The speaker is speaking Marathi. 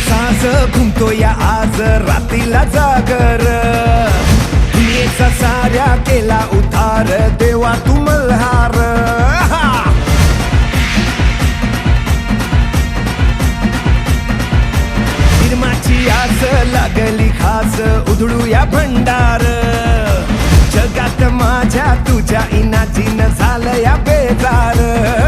सास घुमतो या आज रात्रीला जागर दुनियेचा साऱ्या केला उतार देवा तू मल्हार निर्माची आस लागली खास उधळूया भंडार जगात माझ्या तुझ्या इनाजीन झालं या बेजार